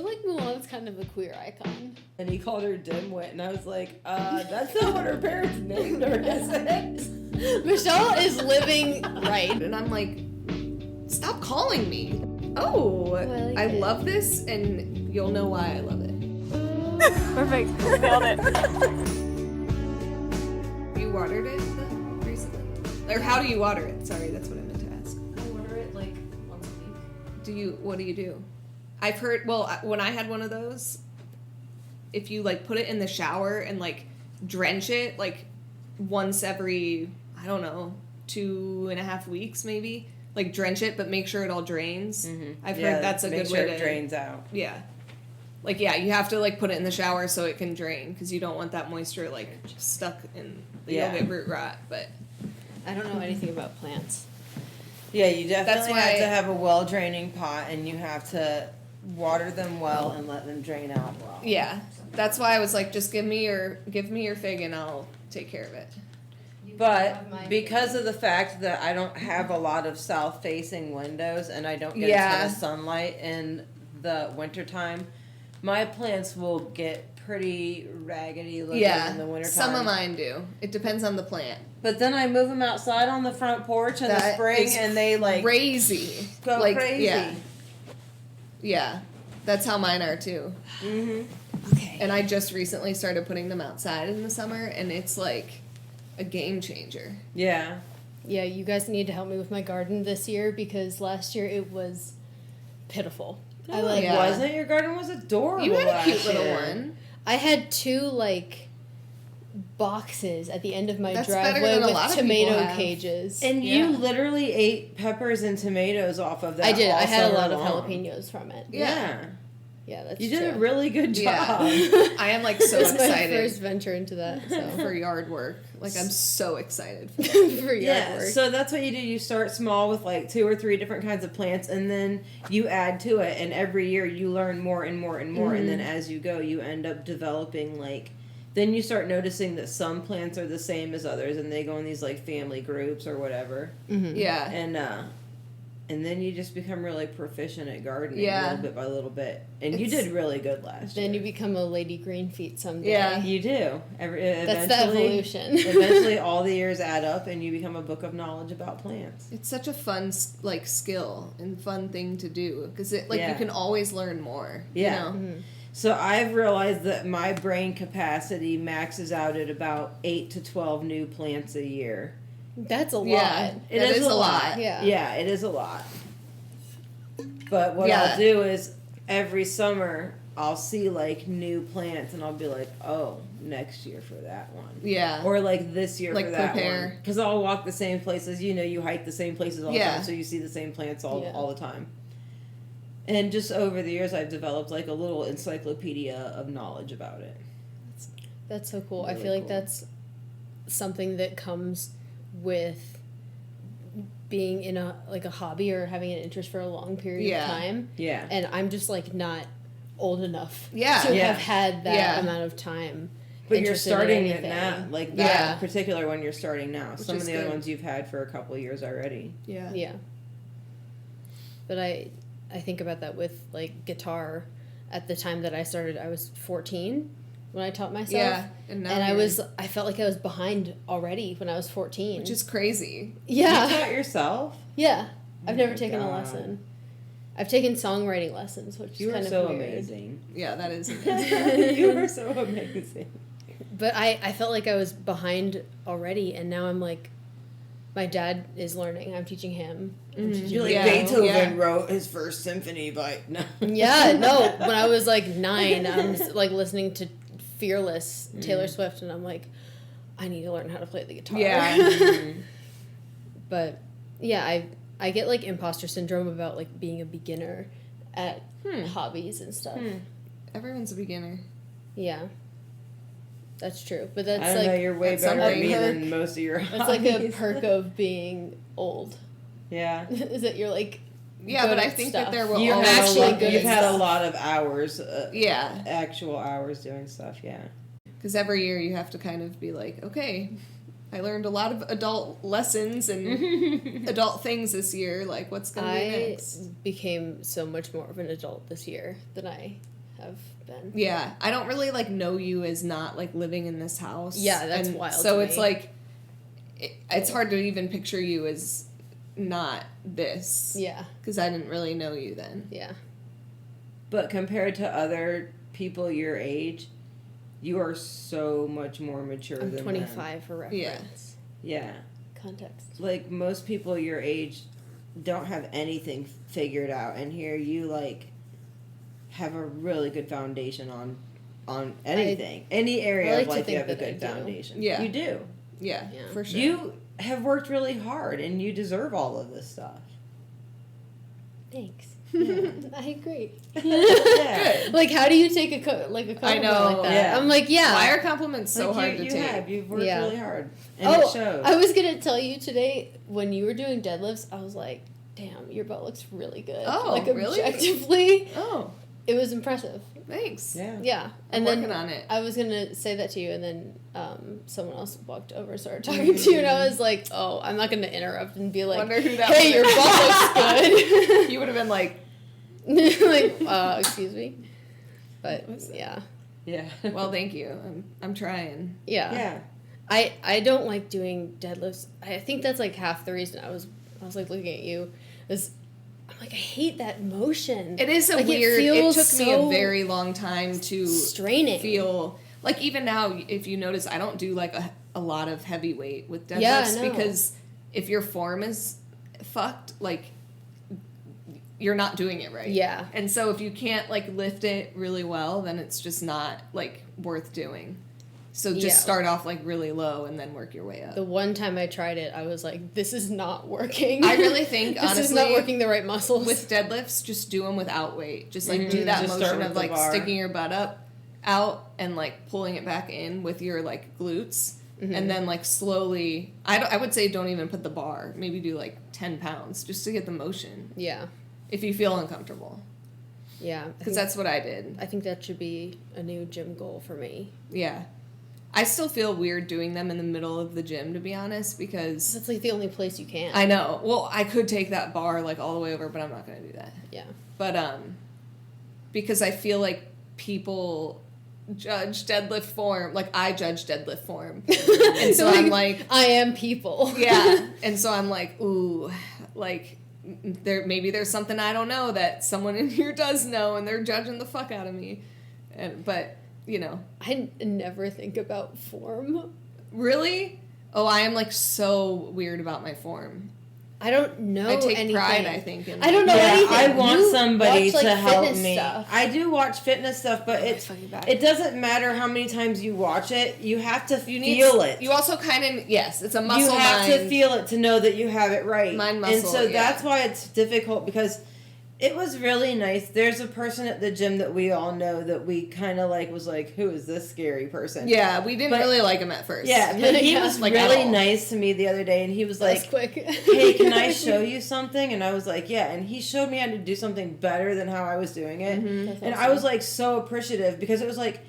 feel like Mulan's kind of a queer icon. And he called her dimwit, and I was like, that's not what her parents named her, is it? Michelle is living right. And I'm like, stop calling me. Oh, Well, I yeah. love this, and you'll know why I love it. Perfect. Nailed it. You watered it recently? Or how do you water it? Sorry, that's what I meant to ask. I water it like once a week. What do you do? I've heard, well, when I had one of those, if you, like, put it in the shower and, like, drench it, like, once every, I don't know, 2.5 weeks, maybe. Like, drench it, but make sure it all drains. Mm-hmm. I've heard that's a good way to... it drains out. Yeah. Like, yeah, you have to, like, put it in the shower so it can drain, because you don't want that moisture, like, stuck in... You'll get root rot, but... I don't know anything about plants. Yeah, you definitely why- have to have a well-draining pot, and you have to water them well and let them drain out well. Yeah. That's why I was like, just give me your fig and I'll take care of it. But because of the fact that I don't have a lot of south-facing windows and I don't get a ton of sunlight in the wintertime, my plants will get pretty raggedy looking in the wintertime. Some of mine do. It depends on the plant. But then I move them outside on the front porch in the spring and they like crazy. go like, crazy. Yeah. That's how mine are too. Mm-hmm. Okay. And I just recently started putting them outside in the summer, and it's like a game changer. Yeah. Yeah, you guys need to help me with my garden this year because last year it was pitiful. No, it wasn't. Your garden was adorable. You had a cute last little year. one. I had 2 like boxes at the end of my That's better driveway than a lot with of people tomato have. cages. And you literally ate peppers and tomatoes off of that. I did. all I had a summer lot of long. jalapenos from it. Yeah. Yeah, that's You true. did a really good job. Yeah. I am like so It's my excited first venture into that. So for yard work. Like, I'm so excited for that. for yard work. So that's what you do. You start small with like 2 or 3 different kinds of plants, and then you add to it. And every year you learn more and more and more. Mm-hmm. And then as you go, you end up developing like. Then you start noticing that some plants are the same as others, and they go in these like family groups or whatever. Mm-hmm. Yeah. And then you just become really proficient at gardening Yeah. little bit by little bit. And you did really good last year. Then you become a Lady Greenfeet someday. Yeah. You do. That's the evolution. Eventually, all the years add up, and you become a book of knowledge about plants. It's such a fun, like, skill and fun thing to do. Because, you Yeah. can always learn more. Yeah. You know? Mm-hmm. So I've realized that my brain capacity maxes out at about 8 to 12 new plants a year. That's a lot. Yeah. It That is a lot. Yeah. Yeah, it is a lot. But what Yeah. I'll do is every summer I'll see like new plants and I'll be like, oh, next year for that one. Yeah. Or like this year Like for that prepare. one. Because I'll walk the same places. You know, you hike the same places all the Yeah. time, so you see the same plants Yeah. all the time. And just over the years, I've developed like a little encyclopedia of knowledge about it. That's so cool. I Really feel like cool. that's something that comes with being in a hobby or having an interest for a long period of time. Yeah. And I'm just like not old enough Yeah. to Yeah. have had that Yeah. amount of time. But you're interested in starting it anything. now. Like that Yeah. particular one you're starting now. Some of is the other good. ones you've had for a couple of years already. Yeah. Yeah. But I think about that with like guitar. At the time that I started, I was 14 when I taught myself. Yeah. And now I felt like I was behind already when I was 14. Which is crazy. yeah. You taught yourself? Yeah. I've Oh never my taken a God. lesson. I've taken songwriting lessons, which You is are kind so of weird. amazing. Yeah, that is You are so amazing. But I felt like I was behind already, and now I'm like, my dad is learning. I'm teaching him. I'm teaching You're like, Yeah. Beethoven Yeah. wrote his first symphony by... No. Yeah, no. When I was like 9, I'm like listening to Fearless, Taylor Swift, and I'm like, I need to learn how to play the guitar. Yeah. But yeah, I get like imposter syndrome about like being a beginner at hobbies and stuff. Everyone's a beginner. Yeah. That's true. But that's I don't like know, you're way that's better than something. me A than perk. most of your that's like a hobbies. perk of being old. Yeah. Is that you're like Yeah, good but I at think stuff. that there will You've always had, actually a lot, good you've at had a stuff. lot of hours, Yeah. actual hours doing stuff, yeah. Because every year you have to kind of be like, okay, I learned a lot of adult lessons and adult things this year. Like, what's going to be I next? became so much more of an adult this year than I have been. Yeah, I don't really like know you as not like living in this house. Yeah, that's wild. So to it's me. like it's hard to even picture you as not this. Yeah. Because I didn't really know you then. Yeah. But compared to other people your age, you are so much more mature I'm than 25 them. for reference. Yeah. Context. Like, most people your age don't have anything figured out, and here you, like, have a really good foundation on anything. Any area like of to life, you think have a that I good do. foundation. Yeah. You do. Yeah, Yeah. for sure. You have worked really hard, and you deserve all of this stuff. Thanks. Yeah. I agree. Yeah. Like, how do you take a compliment I know, like that? yeah. I'm like, yeah. Why are compliments so Like, hard to you take? have. You've worked Yeah. really hard. And it shows. I was gonna tell you today when you were doing deadlifts. I was like, "Damn, your butt looks really good." Oh, like really? objectively, Oh, it was impressive. thanks. Yeah. Yeah, I'm and working then on it. I was gonna say that to you, and then someone else walked over and started talking to you, and I was like, "Oh, I'm not gonna interrupt and be like, Wonder who that hey, was. your butt looks good." You would have been like, like, excuse me, but yeah, Yeah. well, thank you. I'm trying. yeah. Yeah. I don't like doing deadlifts. I think that's like half the reason I was like looking at you is I'm like I hate that motion. It is a Like, weird. It feels took me so a very long time to straining. feel like even now. If you notice, I don't do like a lot of heavy weight with deadlifts Yeah, I know. because if your form is fucked, like you're not doing it right. Yeah. And so if you can't like lift it really well, then it's just not like worth doing. So just Yeah. start off like really low and then work your way up. The one time I tried it, I was like, this is not working. I really think, this is not honestly, working the right muscles. with deadlifts, just do them without weight. Just like Mhm. do that Just start motion with of the like bar. sticking your butt up, out, and like pulling it back in with your like glutes, and then like slowly. I would say don't even put the bar. Maybe do like 10 pounds just to get the motion. yeah. If you feel uncomfortable, Yeah. because that's what I did. I think that should be a new gym goal for me. Yeah. I still feel weird doing them in the middle of the gym, to be honest, because That's like the only place you can. I know. Well, I could take that bar like all the way over, but I'm not going to do that. Yeah. But because I feel like people judge deadlift form, like I judge deadlift form, and so I'm like, I am people. yeah, and so I'm like, ooh, like there's something I don't know that someone in here does know, and they're judging the fuck out of me, but you know, I never think about form. really, oh, I am like so weird about my form. I don't know I take anything. pride, I think. In I don't know Yeah, anything. I want You somebody watch, like, to help fitness me. stuff. I do watch fitness stuff, but it doesn't matter how many times you watch it. You have to feel it. You also kind of it's a muscle. You have mind. to feel it to know that you have it right. Mind muscle, and so yeah. that's why it's difficult, because it was really nice. There's a person at the gym that we all know that we kind of like was like, who is this scary person? Yeah, we didn't But- really like him at first. Yeah, but he Yeah. was Like, at really all. nice to me the other day, and he was That's like, quick. hey, can I show you something? And I was like, yeah. And he showed me how to do something better than how I was doing it. That's And I awesome. was like so appreciative, because it was like,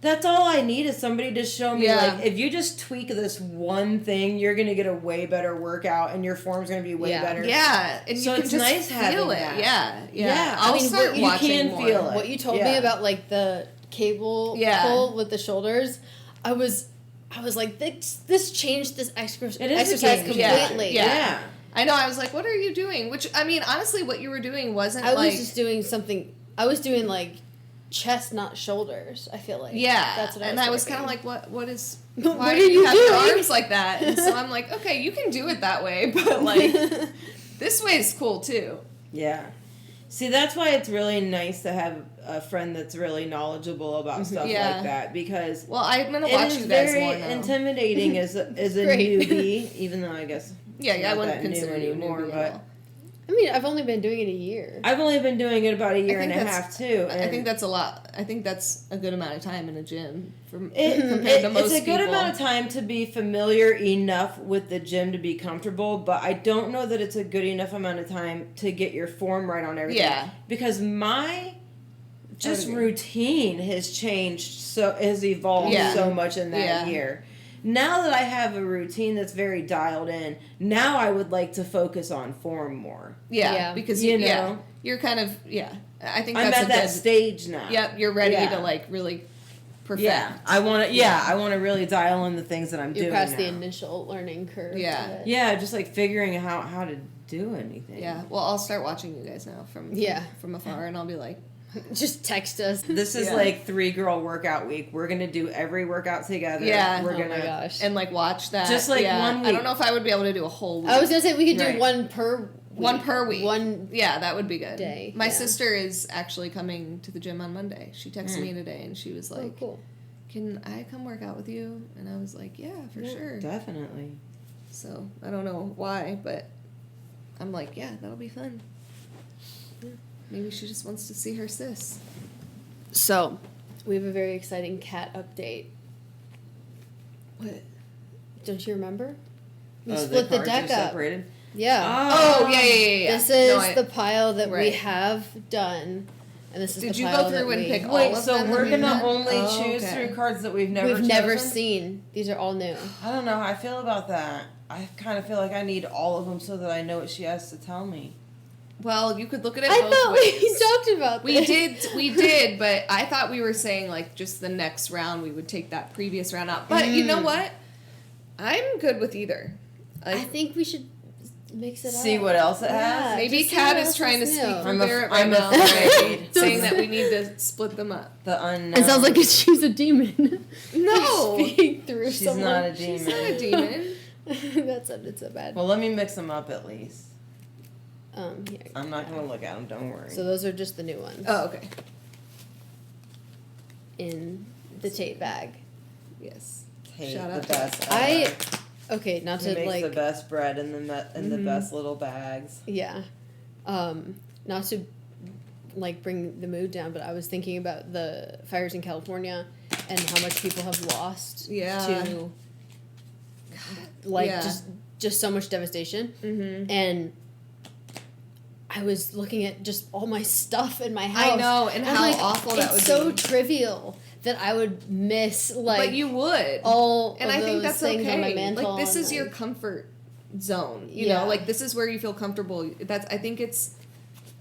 that's all I need is somebody to show me, Yeah. like, if you just tweak this one thing, you're going to get a way better workout and your form's going to be way Yeah. better. Yeah, and So you can it's just nice feel having it. that. Yeah. Yeah, I'll I mean, start you watching can more. feel it. What you told me Yeah. about like the cable Yeah. pull with the shoulders, I was like, this changed this It is a exercise game completely. Yeah. Yeah. I know. I was like, "What are you doing?" Which I mean, honestly, what you were doing wasn't I was like. just doing something. I was doing like chest, not shoulders. I feel like That's what and I I was was kind of working. like, "What is? What Why are do you you have your doing?" arms like that?" And so I'm like, "Okay, you can do it that way, but like this way is cool too." Yeah. See, that's why it's really nice to have a friend that's really knowledgeable about stuff Yeah. like that, because Well, I'm gonna it watch is you guys very more now. intimidating as a Great. newbie, even though I guess Yeah, it's I not wouldn't that new consider you anymore, newbie but at all. I mean, I've only been doing it a year. I've only been doing it about a year and think a that's- half too. I And think that's a lot. I think that's a good amount of time in a gym compared to it's most a good people. amount of time to be familiar enough with the gym to be comfortable, but I don't know that it's a good enough amount of time to get your form right on everything. Yeah. Because my just agree. routine has changed, has evolved Yeah. so much in that Yeah. year. now that I have a routine that's very dialed in, now I would like to focus on form more. Yeah. Because you know, you're kind of I think I'm that's at that stage now. Yep, you're ready to like really perfect. Yeah, I want to. Yeah, I want to really dial in the things that I'm doing. You're past now. the initial learning curve. Yeah, just like figuring out how to do anything. Yeah, well, I'll start watching you guys now from afar, and I'll be like, just text us. This is like 3-girl workout week. We're gonna do every workout together. Yeah, we're my gosh, and like watch that. Just like 1 week. I don't know if I would be able to do a whole week. I was gonna say we could do one per week. Yeah, that would be good. Day. My sister is actually coming to the gym on Monday. She texted me today, and she was like, cool. Can I come work out with you? And I was like, yeah, for sure. Definitely. So, I don't know why, but I'm like, yeah, that'll be fun. Yeah. Maybe she just wants to see her sis. So, we have a very exciting cat update. What? Don't you remember? We split the deck up. Separated? Yeah. Oh, yeah. This is the pile that we have done. And this is Did the you pile go through and pick all Wait, of so them? we're gonna only choose through cards that we've never seen. These are all new. I don't know how I feel about that. I kind of feel like I need all of them so that I know what she has to tell me. Well, you could look at it I both thought ways. we talked about this. We did, but I thought we were saying, like, just the next round, we would take that previous round out. But you know what? I'm good with either. I think we should mix it up. See what else it has? Maybe Kat is trying to speak for Barrett right now, saying that we need to split them up. The unknown. It sounds like she's a demon. No. Speaking through She's someone. not a demon. She's not a demon. It's so bad. Well, let me mix them up at least. Here, I'm not going to look at them, don't worry. So those are just the new ones. Oh, okay. In the tape bag. Yes. Tate, Shout out the best. Not he to makes like the best bread in the best little bags. Yeah. Not to like bring the mood down, but I was thinking about the fires in California and how much people have lost to just so much devastation. Mm-hmm. And I was looking at just all my stuff in my house. I know, and how awful that would be. It's so trivial that I would miss, like... But you would. All and of I think those that's things okay. on my mantle. Like, this is and, your like, comfort zone, you know? Like, this is where you feel comfortable. I think it's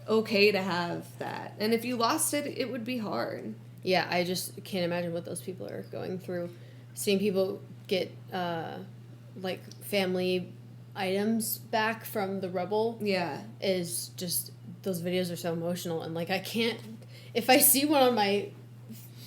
okay to have that. And if you lost it, it would be hard. Yeah, I just can't imagine what those people are going through. Seeing people get, like, family items back from the rubble is just, those videos are so emotional, and like I can't, if I see one on my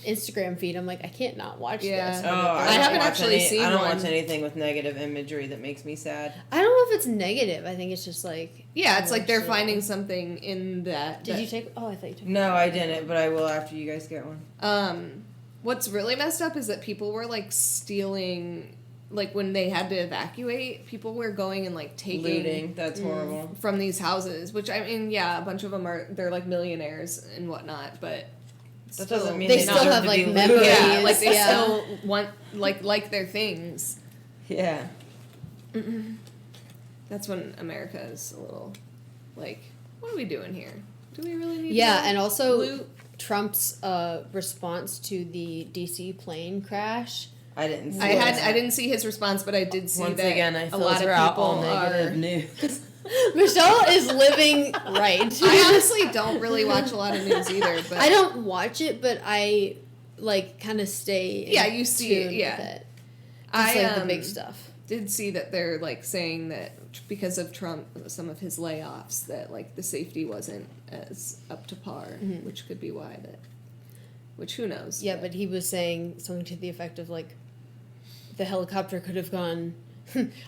Instagram feed, I'm like, I can't not watch this. I haven't actually seen one. I don't watch anything with negative imagery that makes me sad. I don't know if it's negative. I think it's just like, it's like they're finding something in that. Did you take? Oh, I thought you took. No, I didn't, but I will after you guys get one. What's really messed up is that people were like stealing. Like, when they had to evacuate, people were going and, like, taking... Looting. That's horrible. From these houses, which, I mean, a bunch of them they're, like, millionaires and whatnot, but... That doesn't mean they still have, like, memories. Yeah, like, they still want, like their things. Yeah. That's when America is a little, like, what are we doing here? Do we really need to and also loot? Trump's response to the DC plane crash... I didn't see I didn't see his response, but I did see Once that again, I a lot of people negative news. Michelle is living right. I honestly don't really watch a lot of news either. But I don't watch it, but I like kind of stay. You see it. Yeah, with it. Like the big stuff. Did see that they're like saying that because of Trump, some of his layoffs, that like the safety wasn't as up to par, which could be why that. Which who knows? Yeah, but he was saying something to the effect of like, the helicopter could have gone.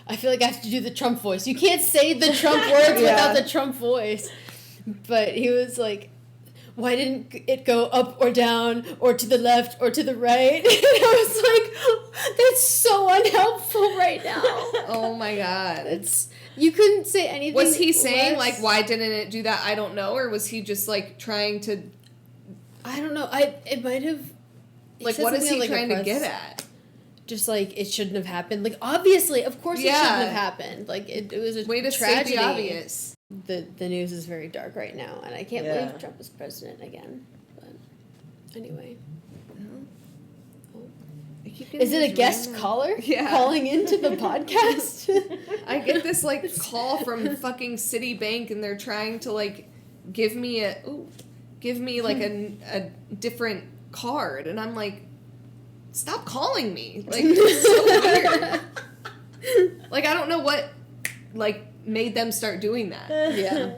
I feel like I have to do the Trump voice. You can't say the Trump words without the Trump voice. But he was like, why didn't it go up or down or to the left or to the right? And I was like, that's so unhelpful right now. Oh my God. You couldn't say anything. Was he saying like, why didn't it do that? I don't know. Or was he just like trying to... I don't know. It might have... Like, what is he trying to get at? Just like, it shouldn't have happened. Like, obviously, of course it shouldn't have happened. Like, it was a way to tragedy. State the obvious. The news is very dark right now, and I can't believe Trump is president again. But anyway. Is it a guest caller? Yeah. Calling into the podcast? I get this, like, call from fucking Citibank, and they're trying to, like, give me, like, a different card. And I'm like, stop calling me. Like, it's so weird. Like, I don't know what, like, made them start doing that. Yeah.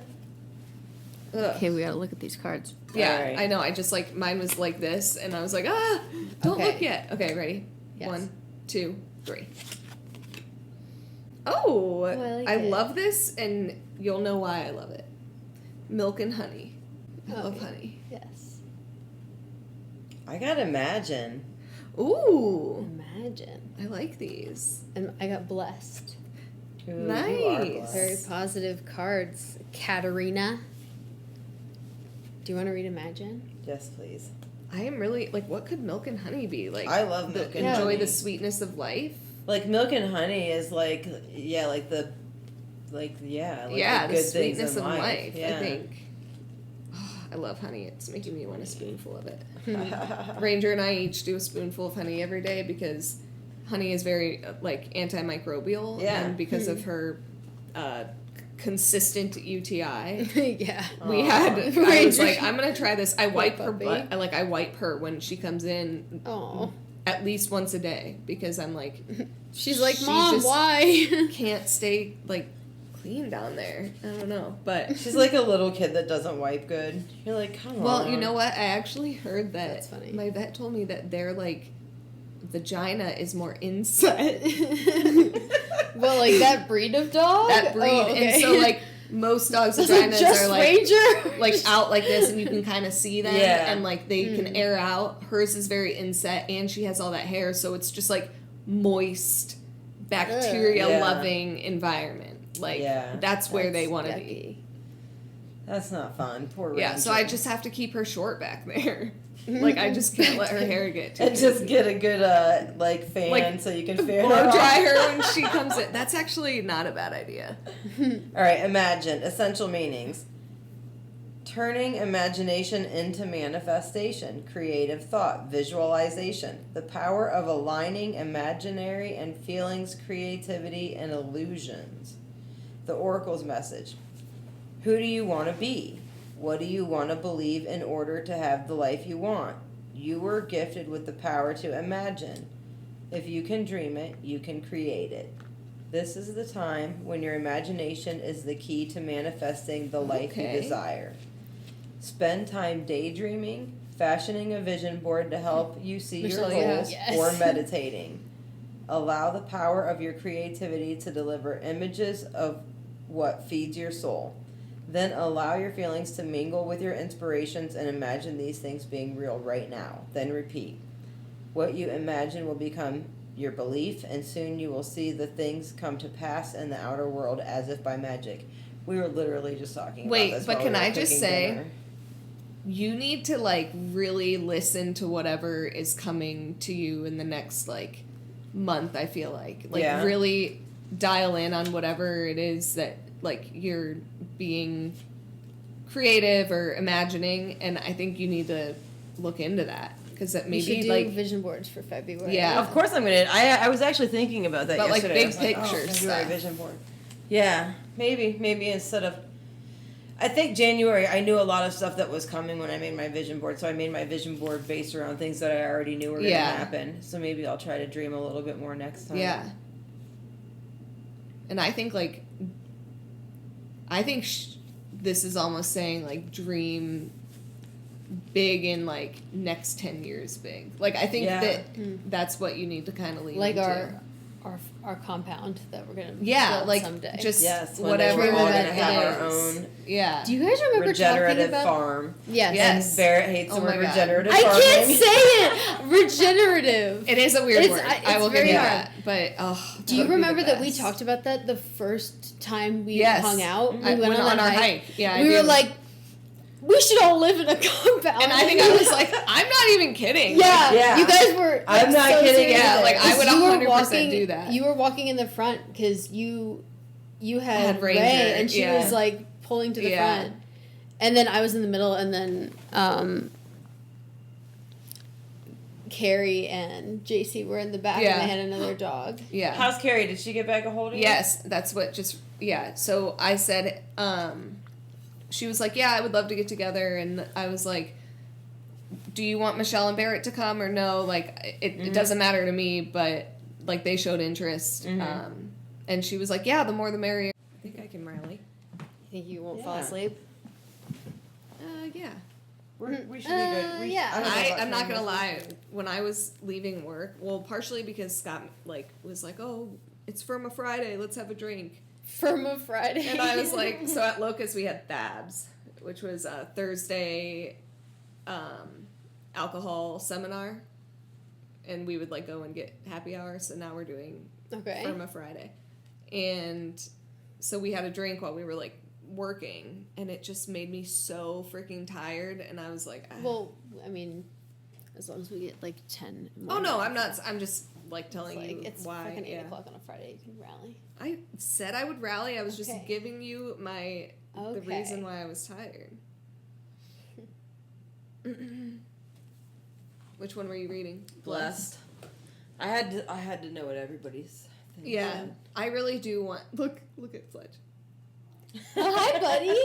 Ugh. Okay, we gotta look at these cards. Yeah, Right. I know. I just, like, mine was like this, and I was like, don't Okay. look yet. Okay, ready? Yes. 1, 2, 3. Oh, I like I it. love this, and you'll know why I love it. Milk and honey. I Oh, love yeah. honey. Yes. I gotta imagine. Ooh, Imagine. I like these. And I got blessed. Ooh, Nice. you are blessed. Very positive cards. Katerina. Do you want to read Imagine? Yes, please. I am really, like, what could milk and honey be? Like, I love milk and enjoy honey. the sweetness of life. Like milk and honey is like the good The things sweetness in of life, Yeah. I think. Oh, I love honey. It's making me want a spoonful of it. Ranger and I each do a spoonful of honey every day because honey is very, like, antimicrobial. Yeah. And because of her consistent UTI, Yeah. we Aw. had, I was Ranger. like, I'm going to try this. I wipe her puppy. butt. I wipe her when she comes in Oh. at least once a day because I'm like, She's like, She Mom, just- why? can't stay, like, clean down there. I don't know. But, She's like a little kid that doesn't wipe good. You're like, come on. well, you know what? I actually heard that That's funny. my vet told me that their, like, vagina is more inset. Well, like that breed of dog? That breed. Oh, okay. And so, like, most dogs' Was it vaginas just are, like, Ranger? like out like this, and you can kind of see them, Yeah. and, like, they can air out. Hers is very inset, and she has all that hair, so it's just, like, moist, bacteria-loving environment. Like, Yeah. that's where they want to be. yucky. That's not fun. Poor Yeah, Ranger. so I just have to keep her short back there. Like, I just can't let her hair get too and just busy. get a good fan Like, so you can fan blow her off. dry her when she comes in. That's actually not a bad idea. All right, imagine essential meanings. Turning imagination into manifestation, creative thought, visualization, the power of aligning imaginary and feelings, creativity, and illusions. The Oracle's message. Who do you want to be? What do you want to believe in order to have the life you want? You were gifted with the power to imagine. If you can dream it, you can create it. This is the time when your imagination is the key to manifesting the life you Okay. desire. Spend time daydreaming, fashioning a vision board to help you see your Michelle, goals, yes. or meditating. Allow the power of your creativity to deliver images of what feeds your soul. Then allow your feelings to mingle with your inspirations and imagine these things being real right now. Then repeat. What you imagine will become your belief, and soon you will see the things come to pass in the outer world as if by magic. We were literally just talking Wait, about this. but while can we were I just cooking say- dinner. You need to, like, really listen to whatever is coming to you in the next, like, month, I feel like. Like, Yeah. really dial in on whatever it is that, like, you're being creative or imagining, and I think you need to look into that. Because that We should maybe, do like, vision boards for February. Yeah. Of course I'm gonna. I was actually thinking about that But, like, yesterday. I big was like, picture February stuff. vision board. Yeah, maybe instead of. I think January. I knew a lot of stuff that was coming when I made my vision board, so I made my vision board based around things that I already knew were gonna Yeah. happen. So maybe I'll try to dream a little bit more next time. yeah. And I think, like, this is almost saying, like, dream big in, like, next 10 years big. Like, I think Yeah. that that's what you need to kind of lean Like into. our compound that we're gonna Yeah, build like, someday. just Yes. One whatever day we're all that gonna have it our is. own Yeah. Do you guys remember talking regenerative about farm. Yes. Yes. And Barrett hates Oh the my word God. regenerative I farming. can't say it. Regenerative. It is a weird It's- word. it's I will give very you hard. that. But, oh, Do you that would be the remember that we best. talked about that the first time we Yes. hung out? We I went on our that hike. Yeah, I we were do. like, we should all live in a compound. And I think I was like, I'm not even kidding. yeah, Yeah. you guys were. I'm like, not so kidding serious. Yeah, like, I would You were 100% walking- do that. You were walking in the front because you had had Ray, Ranger, and she yeah. was like pulling to the Yeah. front, and then I was in the middle, and then Carrie and JC were in the back and they had another dog. Yeah. How's Carrie? Did she get back a hold of you? Yes, that's what so I said, she was like, yeah, I would love to get together, and I was like, do you want Michelle and Barrett to come or no? Like, it doesn't matter to me, but, like, they showed interest. And she was like, yeah, the more the merrier. I think I can rally. You think you won't fall asleep? Yeah. We should be good. I'm not gonna lie. When I was leaving work, well, partially because Scott was like, "Oh, it's Firma Friday. Let's have a drink." Firma Friday. And I was like, so at Locust we had Thabs, which was a Thursday alcohol seminar, and we would like go and get happy hour. So now we're doing Firma Friday, and so we had a drink while we were like working, and it just made me so freaking tired, and I was like, well, I mean, as long as we get like 10 more. Oh no, I'm not, I'm just like telling it's like, you it's why. fucking 8 o'clock on a Friday, you can rally. I said I would rally, I was just giving you the reason why I was tired. Which one were you reading? Blessed. I had to know what everybody's thinking. Yeah, I really do want, look at Fletch. Oh, hi, buddy.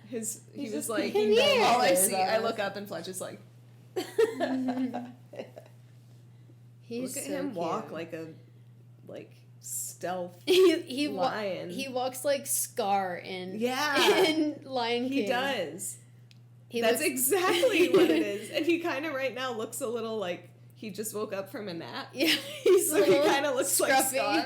He was like, Come here. all I see, I look up and Fletch is like, He's look at so him cute. walk like stealth he lion. He walks like Scar in Lion King. He does. looks That's exactly what it is. And he kind of right now looks a little like he just woke up from a nap. Yeah, so he kind of looks scruffy. like Scar.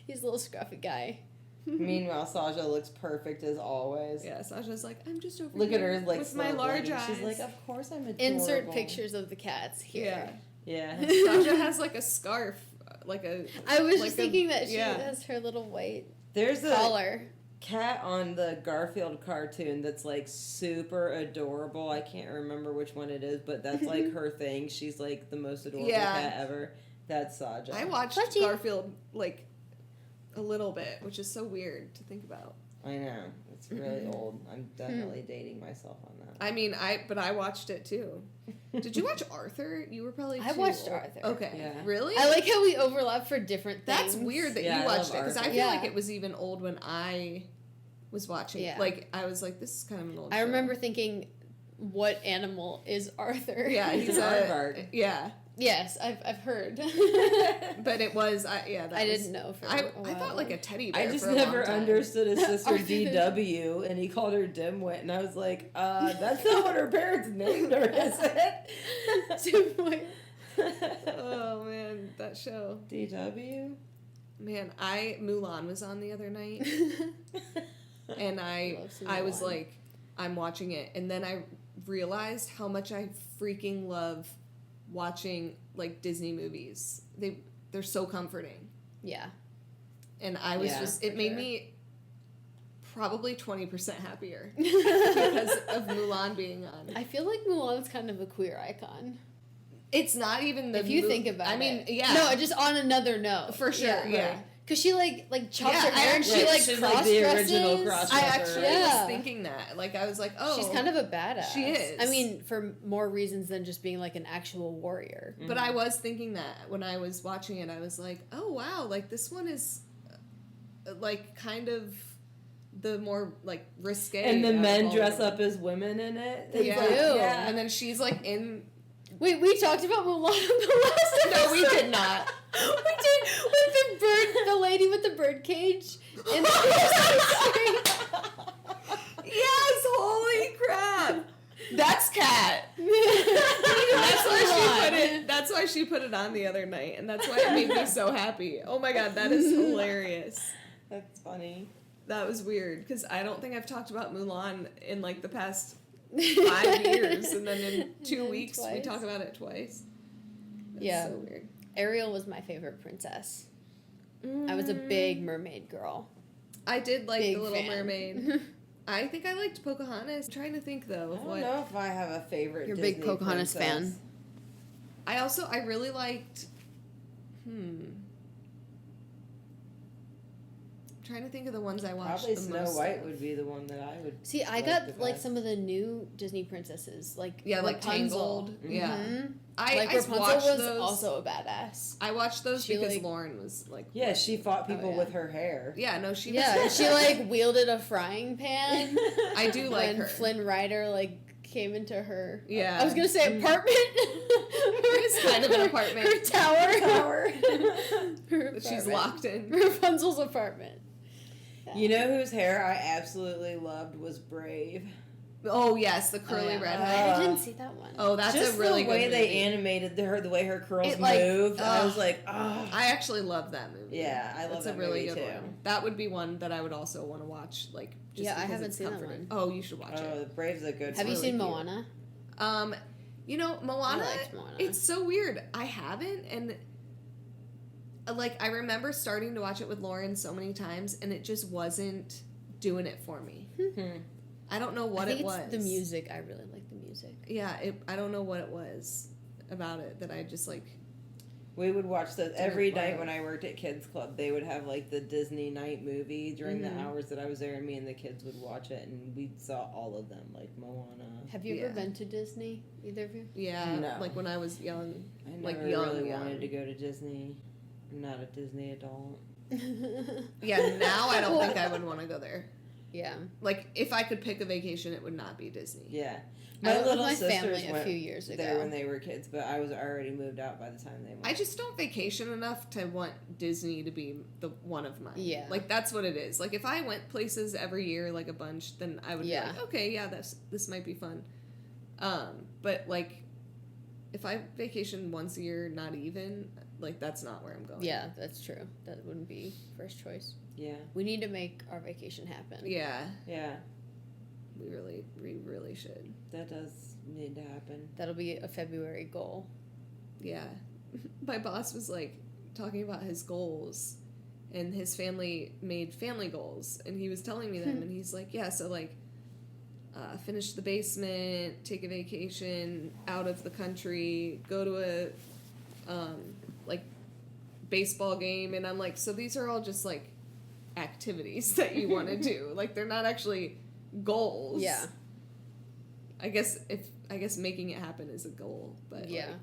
He's a little scruffy guy. Meanwhile, Saja looks perfect as always. Yeah, Saja's like, I'm just over Look here at her like with my large eyes. She's like, of course I'm adorable. Insert pictures of the cats here. Yeah. Saja has like a scarf, like a. I was like just thinking that she has her little white There's a collar. cat on the Garfield cartoon that's like super adorable. I can't remember which one it is, but that's like her thing. She's like the most adorable cat ever. That's Saja. I watched Garfield like a little bit, which is so weird to think about. I know. It's really old. I'm definitely dating myself on that. I mean, I watched it too. Did you watch Arthur? You were probably I watched Arthur. Okay. Yeah. Really? I like how we overlap for different things. That's weird that you I watched love it because I Arthur. feel like it was even old when I was watching it. Like I was like, this is kind of an old. I show. remember thinking, what animal is Arthur? Yeah, he's a aardvark. Yeah. Yes, I've heard. But it was I didn't know for a while. I thought like a teddy bear. I just for a never long time. understood his sister Arthur. DW, and he called her Dimwit, and I was like, that's not what her parents named her, is it? Oh man, that show. DW? Man, Mulan was on the other night, and I was Mulan. like, I'm watching it, and then I realized how much I freaking love watching like Disney movies. They're so comforting. Yeah. And I was it made sure. me probably 20% happier because of Mulan being on. I feel like Mulan's kind of a queer icon. It's not even the If you think about it. I mean, yeah. No, just on another note. For sure, yeah. Because she like chops her Yeah, hair and she she's cross like the original dresses. cross I dresser. actually was thinking that. Like, I was like, oh. She's kind of a badass. She is. I mean, for more reasons than just being like an actual warrior. But I was thinking that when I was watching it. I was like, oh, wow. Like, this one is, like, kind of the more, like, risque. And the out of men all dress of them. up as women in it. Yeah. Like, Yeah. And then she's, like, in... Wait, we talked about Mulan on the last episode. No, we did not. We did with the lady with the bird cage in the street. Yes, holy crap. That's Kat. That's why she put it on the other night, and that's why it made me so happy. Oh my god, that is hilarious. That's funny. That was weird, because I don't think I've talked about Mulan in, like, the past 5 years, and then in 2 weeks we twice. talk about it twice. That's so weird. Ariel was my favorite princess. I was a big mermaid girl. I did like Big The Little fan. Mermaid. I think I liked Pocahontas. I'm trying to think, though. I don't know if I have a favorite You're a Disney big Pocahontas princess. fan. I really liked, trying to think of the ones I watched. Probably the Snow most White of. would be the one that I would. See, I got like some of the new Disney princesses, like like Rapunzel. Tangled. Mm-hmm. Yeah, Like Rapunzel watched was those. also a badass. I watched those She, because like- Lauren was like. Yeah, she fought people with her hair. Yeah, no, she. Yeah, was, she like wielded a frying pan. I do like when her. Flynn Rider like came into her. Yeah. I was gonna say apartment. It's kind of an apartment. Her tower. Her That she's apartment. locked in. Rapunzel's apartment. Yeah. You know whose hair I absolutely loved was Brave. Oh yes, the curly red hair. I didn't see that one. Oh, that's Just a really the way good they movie. animated her, the way her curls It, like, moved. I was like, oh. I actually love that movie. Yeah, I love That's that a really movie, good too. one. That would be one that I would also want to watch. Like, just Yeah, I because haven't it's seen that comforting. one. Oh, you should watch Oh, it. Brave's a good. Have you really seen cute. Moana? You know, Moana. I liked Moana. It's so weird. I haven't, and like I remember starting to watch it with Lauren so many times, and it just wasn't doing it for me. I don't know what I think it was. The music. I really like the music. Yeah, I don't know what it was about it that I just like. We would watch that every Didn't night love. when I worked at Kids Club. They would have like the Disney night movie during the hours that I was there, and me and the kids would watch it, and we saw all of them, like Moana. Have you ever been to Disney? Either of you? Yeah, No. like when I was young. I never Like really young. wanted to go to Disney. I'm not a Disney adult. Yeah, now I don't think I would want to go there. Yeah. Like, if I could pick a vacation, it would not be Disney. Yeah, I my went with little my sisters family a went few years there ago. when they were kids, but I was already moved out by the time they went. I just don't vacation enough to want Disney to be the one of mine. Yeah. Like, that's what it is. Like, if I went places every year, like a bunch, then I would be like, okay, yeah, this might be fun. But, like, if I vacation once a year, not even, like, that's not where I'm going. Yeah, that's true. That wouldn't be first choice. Yeah, We need to make our vacation happen. Yeah. yeah, We really should. that does need to happen. That'll be a February goal. Yeah. My boss was like talking about his goals, and his family made family goals, and he was telling me them, and he's like, yeah, so like finish the basement, take a vacation out of the country, go to a like baseball game, and I'm like, so these are all just like activities that you want to do. Like, they're not actually goals. Yeah. I guess making it happen is a goal, but Yeah. like,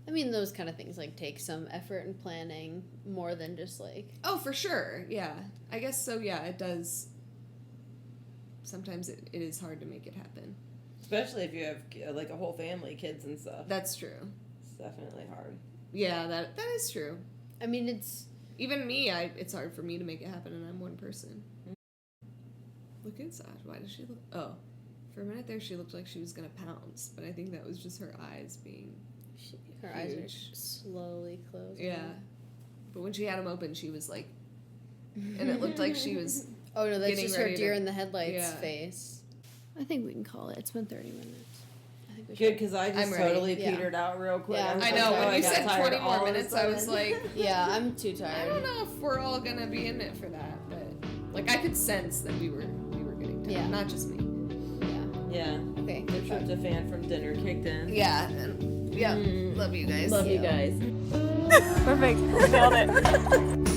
I mean, those kind of things like take some effort and planning more than just like. oh, for sure. Yeah. I guess so. Yeah, it does. Sometimes it is hard to make it happen. Especially if you have like a whole family, kids and stuff. That's true. It's definitely hard. Yeah, that is true. I mean, it's. Even me, it's hard for me to make it happen, and I'm one person. Look at Saja. Why does she look... Oh. For a minute there, she looked like she was going to pounce, but I think that was just her eyes being... Her eyes are Huge. slowly closing. Yeah. But when she had them open, she was like... And it looked like she was... Oh, no, that's Getting just her ready deer to- in the headlights Yeah. face. I think we can call it. It's been 30 minutes. I think we Good, because I I'm just ready. totally Yeah. petered out real quick. Yeah, was I like, know, oh, when you got said tired 20 all more of a minutes, I was sudden. like... Yeah, I'm too I tired. don't know if we're all going to be in it for that, but... Like, I could sense that we were getting tired. Yeah. Not just me. Yeah. Yeah. Okay. The tryptophan from dinner kicked in. Yeah. And, yeah. Love you guys. Love you guys. Perfect. Nailed it.